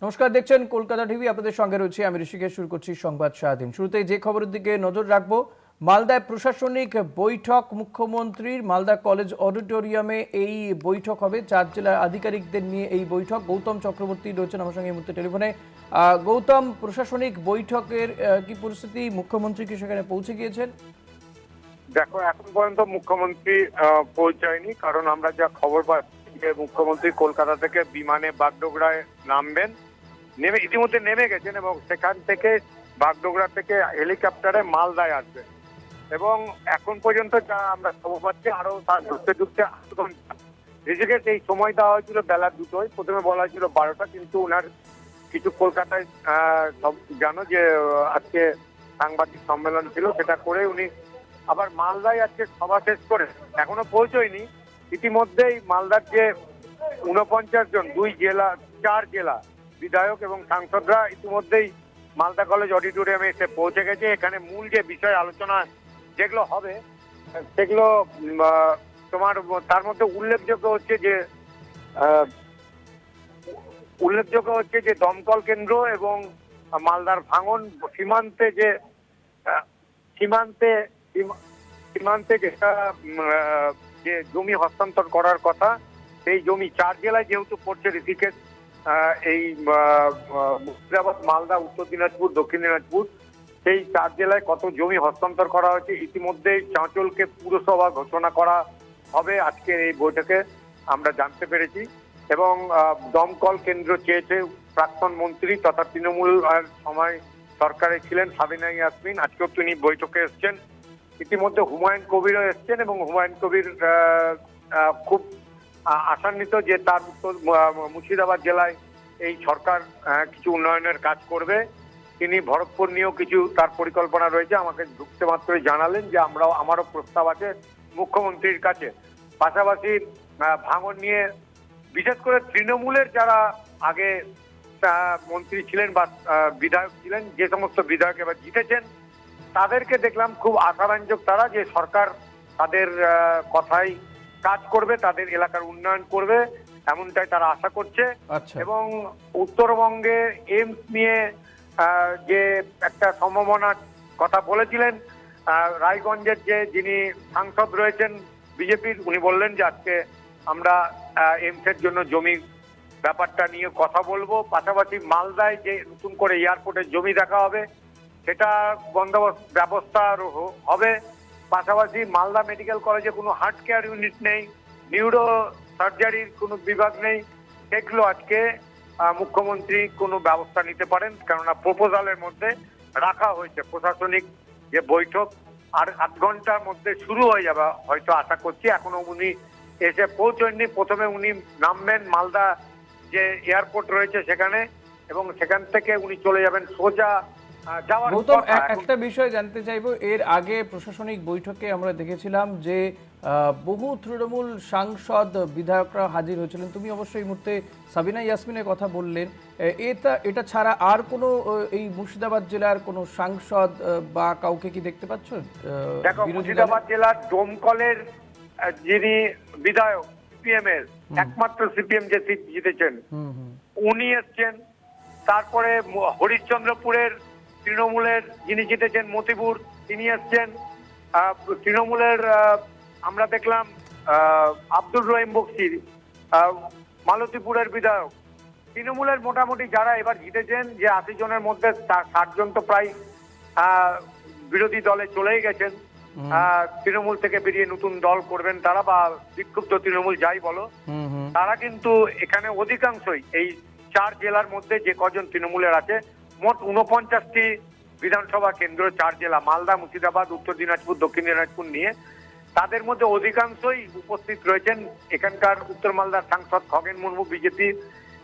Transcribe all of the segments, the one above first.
নমস্কার, দেখছেন কলকাতা টিভি। আপনাদের সঙ্গে রয়েছে আমি ঋষিকেশ। শুরু করছি সংবাদ স্বাধীন। শুরুতেই যে খবরের দিকে নজর রাখবো, মালদায় প্রশাসনিক বৈঠক মুখ্যমন্ত্রীর। মালদা কলেজ অডিটোরিয়ামে এই বৈঠক হবে। 4 জেলার আধিকারিকদের নিয়ে এই বৈঠক। গৌতম চক্রবর্তী রয়েছেন আমার সঙ্গে এই মুহূর্তে টেলিফোনে। গৌতম, প্রশাসনিক বৈঠকের কি পরিস্থিতি? মুখ্যমন্ত্রী কি সেখানে পৌঁছে গিয়েছেন? দেখো, এখন পর্যন্ত মুখ্যমন্ত্রী পৌঁছায়নি, কারণ আমরা যা খবর পাচ্ছি যে মুখ্যমন্ত্রী কলকাতা থেকে বিমানে বাগডোগরায় নামবেন, ইতিমধ্যে নেমে গেছেন এবং সেখান থেকে বাগডোগরা থেকে হেলিকপ্টারে মালদায় আসবেন। এবং এখন পর্যন্ত যা আমরা খবর পাচ্ছি আরো তার ঢুকতে ঢুকতে 8 ঘন্টা। ঋষিকেশ, এই সময় দেওয়া হয়েছিল বেলা 2টোয়, প্রথমে বলা হয়েছিল 12টা, কিন্তু ওনার কিছু কলকাতায় সব জানো যে আজকে সাংবাদিক সম্মেলন ছিল, সেটা করে উনি আবার মালদায় আজকে সভা শেষ করে এখনো পৌঁছয়নি। ইতিমধ্যেই মালদার যে 49 জন 4 জেলা বিধায়ক এবং সাংসদরা ইতিমধ্যেই মালদা কলেজ অডিটোরিয়ামে এসে পৌঁছে গেছে। এখানে মূল যে বিষয় আলোচনা যেগুলো হবে সেগুলো তোমার তার মধ্যে আহ, উল্লেখযোগ্য হচ্ছে যে দমকল কেন্দ্র এবং মালদার ভাঙন আহ, সীমান্তে সীমান্তে যেটা যে জমি হস্তান্তর করার কথা, সেই জমি 4 জেলায় যেহেতু পড়ছে ঋষিকেশ, এই মুর্শিদাবাদ, মালদা, উত্তর দিনাজপুর, দক্ষিণ দিনাজপুর, সেই 4 জেলায় কত জমি হস্তান্তর করা হয়েছে ইতিমধ্যেই চাঁচলকে পুরসভা ঘোষণা করা হবে আজকের এই বৈঠকে, আমরা জানতে পেরেছি। এবং দমকল কেন্দ্র চেয়েছে প্রাক্তন মন্ত্রী তথা তৃণমূল সময় সরকারে ছিলেন সাবিনা ইয়াসমিন, আজকেও তিনি বৈঠকে এসছেন। ইতিমধ্যে হুমায়ুন কবিরও এসছেন এবং হুমায়ুন কবির খুব আশান্বিত যে তার মুর্শিদাবাদ জেলায় এই সরকার কিছু উন্নয়নের কাজ করবে। তিনি ভরতপুর নিয়েও কিছু তার পরিকল্পনা রয়েছে, আমাকে ঢুকতে মাত্রই জানালেন যে আমারও প্রস্তাব আছে মুখ্যমন্ত্রীর কাছে। পাশাপাশি ভাঙন নিয়ে বিশেষ করে তৃণমূলের যারা আগে মন্ত্রী ছিলেন বা বিধায়ক ছিলেন, যে সমস্ত বিধায়ক এবার জিতেছেন, তাদেরকে দেখলাম খুব আশাব্যঞ্জক তারা, যে সরকার তাদের কথাই কাজ করবে, তাদের এলাকার উন্নয়ন করবে, এমনটাই তারা আশা করছে। আচ্ছা। এবং উত্তরবঙ্গে এইমস নিয়ে যে একটা সম্ভাবনার কথা বলেছিলেন রায়গঞ্জের যিনি সাংসদ রয়েছেন বিজেপির, উনি বললেন যে আজকে আমরা এইমসের জন্য জমি ব্যাপারটা নিয়ে কথা বলবো। পাশাপাশি মালদায় যে নতুন করে এয়ারপোর্টের জমি দেখা হবে, সেটা বন্দোবস্ত ব্যবস্থা হবে। পাশাপাশি মালদা মেডিকেল কলেজে কোনো হার্ট কেয়ার ইউনিট নেই, নিউরো সার্জারির কোনো বিভাগ নেই, সেগুলো আজকে মুখ্যমন্ত্রী কোনো ব্যবস্থা নিতে পারেন, কেননা প্রপোজালের মধ্যে রাখা হয়েছে। প্রশাসনিক যে বৈঠক আর 8 ঘন্টার মধ্যে শুরু হয়ে যাবে হয়তো, আশা করছি। এখনো উনি এসে পৌঁছননি। প্রথমে উনি নামবেন মালদা যে এয়ারপোর্ট রয়েছে সেখানে, এবং সেখান থেকে উনি চলে যাবেন সোজা যাওয়ার গৌতম, কথা। একটা বিষয় জানতে চাইবো। এর আগে প্রশাসনিক বৈঠকে আমরা দেখেছিলাম যে বহু তৃণমূল সাংসদ বিধায়করা হাজির হয়েছিলেন। তুমি অবশ্যই এই মুহূর্তে সাবিনা ইয়াসমিনের কথা বললেন। এটা ছাড়া আর কোনো এই মুর্শিদাবাদ জেলার কোনো সাংসদ বা কাউকে কি দেখতে পাচ্ছ? দেখো, মুর্শিদাবাদ জেলার ডোমকলের যিনি বিধায়ক সিপিএম এর, একমাত্র সিপিএম যে সিট জিতেছেন, উনি এসছেন। তারপরে হরিশ্চন্দ্রপুরের তৃণমূলের যিনি জিতেছেন মতিপুর, তিনি এসছেন। তৃণমূলের আমরা দেখলাম আব্দুর রহিম বক্সি, মালতীপুরের বিধায়ক। তৃণমূলের মোটামুটি যারা এবার জিতেছেন, যে 80 জনের মধ্যে 60 জন তো প্রায় বিরোধী দলে চলেই গেছেন। তৃণমূল থেকে বেরিয়ে নতুন দল করবেন তারা, বা বিক্ষুব্ধ তৃণমূল যাই বলো, তারা কিন্তু এখানে অধিকাংশই এই 4 জেলার মধ্যে যে কজন তৃণমূলের আছে, মোট 49টি বিধানসভা কেন্দ্র, 4 জেলা মালদা, মুর্শিদাবাদ, উত্তর দিনাজপুর, দক্ষিণ দিনাজপুর নিয়ে, তাদের মধ্যে অধিকাংশই উপস্থিত রয়েছেন এখানকার উত্তর মালদার সাংসদ খগেন মুর্মু বিজেপি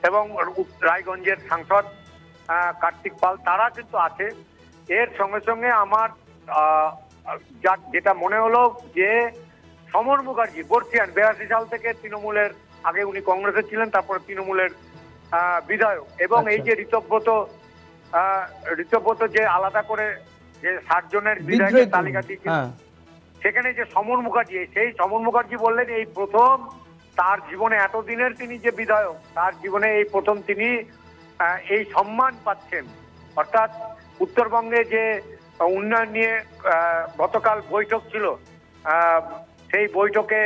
এবং রায়গঞ্জের সাংসদ কার্তিক পাল, তারা কিন্তু আছে। এর সঙ্গে সঙ্গে আমার যেটা মনে হলো যে সমর মুখার্জি বর্ষিয়ান, 82 সাল থেকে তৃণমূলের, আগে উনি কংগ্রেসের ছিলেন, তারপরে তৃণমূলের বিধায়ক, এবং এই যে ঋতব্রত যে আলাদা করে যে 60 জনের বিধায়কের তালিকা দিয়েছিল, সেখানে যে সমর মুখার্জি, সেই সমর মুখার্জি বললেন এই প্রথম তার জীবনে, এতদিনের তিনি যে বিধায়ক, তার জীবনে এই প্রথম তিনি এই সম্মান পাচ্ছেন। অর্থাৎ উত্তরবঙ্গে যে উন্নয়ন নিয়ে গতকাল বৈঠক ছিল, সেই বৈঠকে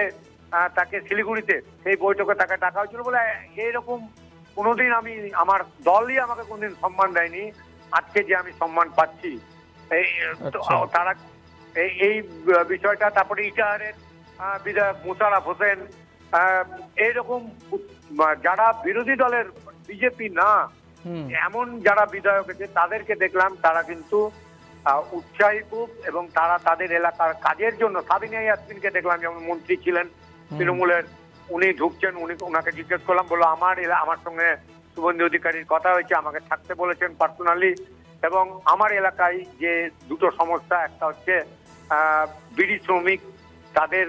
তাকে শিলিগুড়িতে সেই বৈঠকে তাকে ডাকা হয়েছিল বলে এইরকম কোনোদিন আমার দলই আমাকে কোনোদিন সম্মান দেয়নি। আজকে যে আমি সম্মান পাচ্ছি তারা এই বিষয়টা। তারপরে ইটাহারের বিধায়ক মোশাররফ হোসেন, এইরকম যারা বিরোধী দলের বিজেপি না এমন যারা বিধায়ক আছে তাদেরকে দেখলাম, তারা কিন্তু উৎসাহী খুব, এবং তারা তাদের এলাকার কাজের জন্য। সাবিনা ইয়াসমিনকে দেখলাম, যেমন মন্ত্রী ছিলেন তৃণমূলের, উনি ঢুকছেন, ওনাকে জিজ্ঞেস করলাম, বললো আমার সঙ্গে শুভেন্দু অধিকারীর কথা হয়েছে, আমাকে থাকতে বলেছেন পার্সোনালি, এবং আমার এলাকায় যে দুটো সমস্যা, একটা হচ্ছে বিড়ি শ্রমিক, তাদের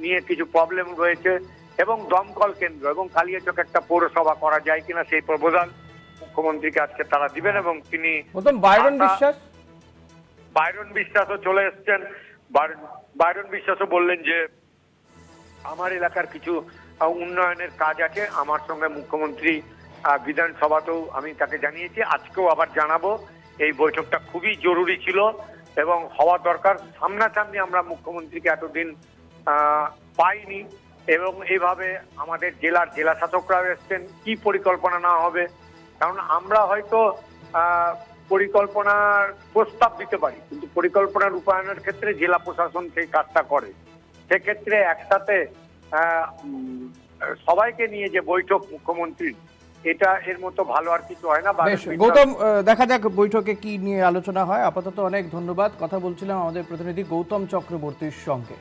নিয়ে কিছু প্রবলেম রয়েছে, এবং দমকল কেন্দ্র এবং কালিয়াচক একটা পৌরসভা করা যায় কিনা সেই প্রপোজাল মুখ্যমন্ত্রীকে আজকে তারা দিবেন। এবং তিনি বাইরন বিশ্বাসও চলে এসছেন। বাইরন বিশ্বাসও বললেন যে আমার এলাকার কিছু উন্নয়নের কাজ আছে, আমার সঙ্গে মুখ্যমন্ত্রী বিধানসভাতেও আমি তাকে জানিয়েছি, আজকেও আবার জানাবো। এই বৈঠকটা খুবই জরুরি ছিল এবং হওয়া দরকার। সামনাসামনি আমরা মুখ্যমন্ত্রীকে এতদিন পাইনি, এবং এইভাবে আমাদের জেলা শাসকরাও এসছেন। কি পরিকল্পনা না হবে, কারণ আমরা হয়তো পরিকল্পনার প্রস্তাব দিতে পারি, কিন্তু পরিকল্পনা রূপায়ণের ক্ষেত্রে জেলা প্রশাসন সেই কাজটা করে। সেক্ষেত্রে একসাথে সবাইকে নিয়ে যে বৈঠক মুখ্যমন্ত্রীর, এটা এর মতো ভালো আর কিছু হয় না। গৌতম, দেখা যাক বৈঠকে কি নিয়ে আলোচনা হয়। আপাতত অনেক ধন্যবাদ। কথা বলছিলাম আমাদের প্রতিনিধি গৌতম চক্রবর্তীর সঙ্গে।